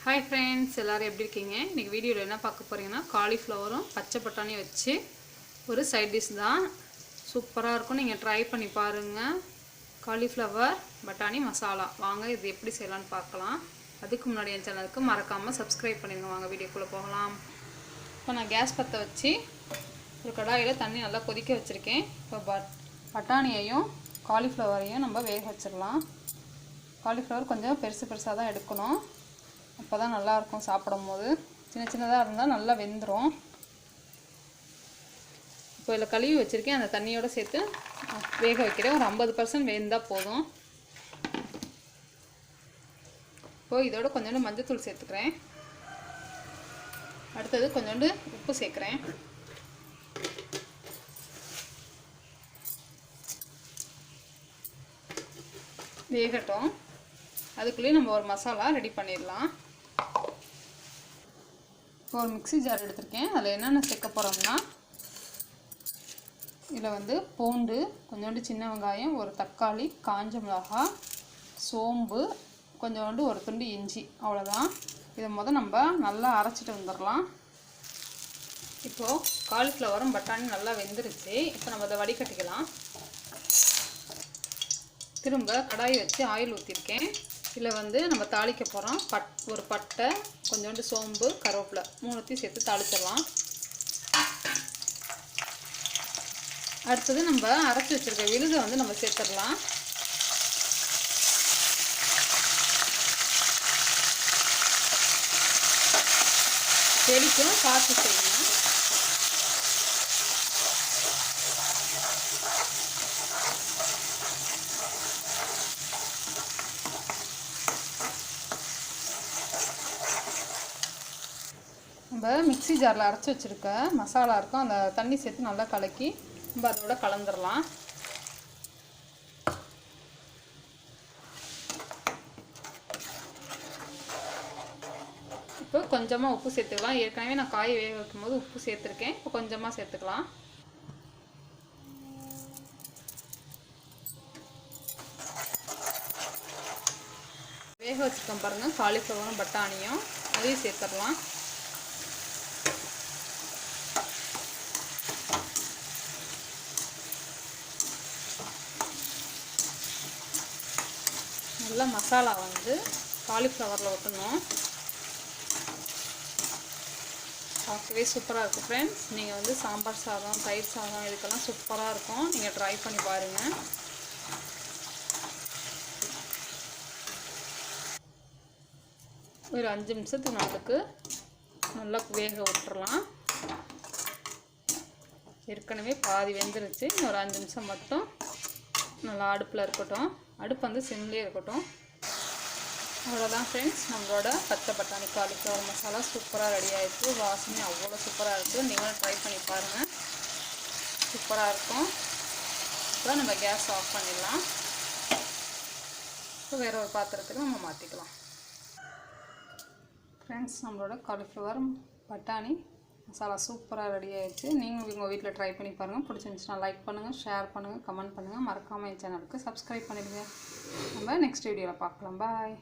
Hi friends, எல்லாரும் எப்படி இருக்கீங்க? இன்னைக்கு வீடியோல என்ன பார்க்க போறீங்கன்னா காலிஃப்ளவரும் பச்சை பட்டாணியும் வச்சு ஒரு சைடு டிஷ் தான். சூப்பரா இருக்கும். நீங்க ட்ரை பண்ணி பாருங்க. காலிஃப்ளவர் பட்டாணி மசாலா. வாங்க இது எப்படி செய்யலாம்னு பார்க்கலாம். அதுக்கு முன்னாடி என் சேனலுக்கு மறக்காம Subscribe பண்ணிடுங்க. வாங்க வீடியோக்குள்ள போகலாம். இப்போ நான் கேஸ் பத்த வச்சு ஒரு கடாயில தண்ணி நல்லா கொதிக்க வச்சிருக்கேன். இப்போ பட்டாணியையும் காலிஃப்ளவரையும் நம்ம வேக வச்சிரலாம். காலிஃப்ளவர் கொஞ்சம் பெருசா தான் எடுக்கணும். அப்பதான் நல்லா இருக்கும் சாப்பிடும்போது. சின்னதா இருந்தா நல்லா வெந்துரும். இப்போ இத கழுவி வச்சிருக்கேன். அந்த தண்ணியோட சேர்த்து வேக வைக்கிறேன். ஒரு 50% வெந்தா போதும். இப்போ இதோட கொஞ்சம் மஞ்சள் தூள் சேர்த்துக்கிறேன். அடுத்து கொஞ்சம் உப்பு சேர்க்கிறேன். வேகட்டும். அதுக்குள்ளே நம்ம ஒரு மசாலா ரெடி பண்ணிடலாம். ஒரு மிக்ஸி ஜார் எடுத்துருக்கேன். அதில் என்னென்ன சேர்க்க போகிறோம்னா இதில் பூண்டு, கொஞ்சோண்டு சின்ன வெங்காயம், ஒரு தக்காளி, காஞ்ச மிளகாய், சோம்பு, கொஞ்சோண்டு ஒரு துண்டு இஞ்சி, அவ்வளோதான். இதை நம்ம நல்லா அரைச்சிட்டு வந்துடலாம். இப்போது காலிஃப்ளவரும் பட்டாணி நல்லா வெந்துருச்சு. இப்போ நம்ம அதை வடிகட்டிக்கலாம். திரும்ப கடாய் வச்சு ஆயில் ஊற்றிருக்கேன். இதில் நம்ம தாளிக்க போகிறோம். ஒரு பட்டை, கொஞ்சோண்டு சோம்பு, கருவேப்பிலை மூணுத்தையும் சேர்த்து தாளிச்சிடலாம். அடுத்தது நம்ம அரைச்சி வச்சுருக்க விழுதை நம்ம சேர்த்துடலாம். செடிக்கும் பார்த்து செய்யணும். நம்ம மிக்ஸி ஜாரில் அரைச்சி வச்சுருக்க மசாலா இருக்கும். அந்த தண்ணி சேர்த்து நல்லா கலக்கி நம்ம அதோட கலந்துடலாம். இப்போ கொஞ்சமாக உப்பு சேர்த்துக்கலாம். ஏற்கனவே நான் காய் வேக வைக்கும்போது உப்பு சேர்த்துருக்கேன். இப்போ கொஞ்சமாக சேர்த்துக்கலாம். வேக வச்சுருக்கோம் பாருங்கள், காலிஃப்ளவரும் பட்டாணியும் அதையும் சேர்த்துடலாம். நல்லா மசாலா காலிஃப்ளவரில் ஊற்றணும். பார்க்கவே சூப்பராக இருக்கும் ஃப்ரெண்ட்ஸ். நீங்கள் சாம்பார் சாதம், தயிர் சாதம் இதுக்கெல்லாம் சூப்பராக இருக்கும். நீங்கள் ட்ரை பண்ணி பாருங்கள். ஒரு 5 நிமிஷத்துக்கு நம்மளுக்கு நல்லா வேக விட்டுறலாம். ஏற்கனவே பாதி வெந்துருச்சு. இன்னொரு 5 நிமிஷம் மட்டும் நல்லா அடுப்பில் இருக்கட்டும். அடுப்பு சிம்லேயே இருக்கட்டும். அவ்வளோதான் ஃப்ரெண்ட்ஸ், நம்மளோட பச்சை பட்டாணி காலிஃப்ளவர் மசாலா சூப்பராக ரெடி ஆகிடுச்சு. வாசனை அவ்வளோ சூப்பராக இருக்குது. நீங்களும் ட்ரை பண்ணி பாருங்கள். சூப்பராக இருக்கும். அப்புறம் நம்ம கேஸ் ஆஃப் பண்ணிடலாம். இப்போ வேறு ஒரு பாத்திரத்துக்கு நம்ம மாற்றிக்கலாம். ஃப்ரெண்ட்ஸ், நம்மளோட காலிஃப்ளவர் பட்டாணி மசாலா சூப்பராக ரெடி ஆகிடுச்சு. நீங்கள் உங்கள் வீட்டில் ட்ரை பண்ணி பாருங்கள். பிடிச்சிருந்துச்சுன்னா லைக் பண்ணுங்கள், ஷேர் பண்ணுங்கள், கமெண்ட் பண்ணுங்கள். மறக்காமல் என் சேனலுக்கு Subscribe பண்ணிடுங்க. நம்ம நெக்ஸ்ட் வீடியோவில் பார்க்கலாம். பாய்.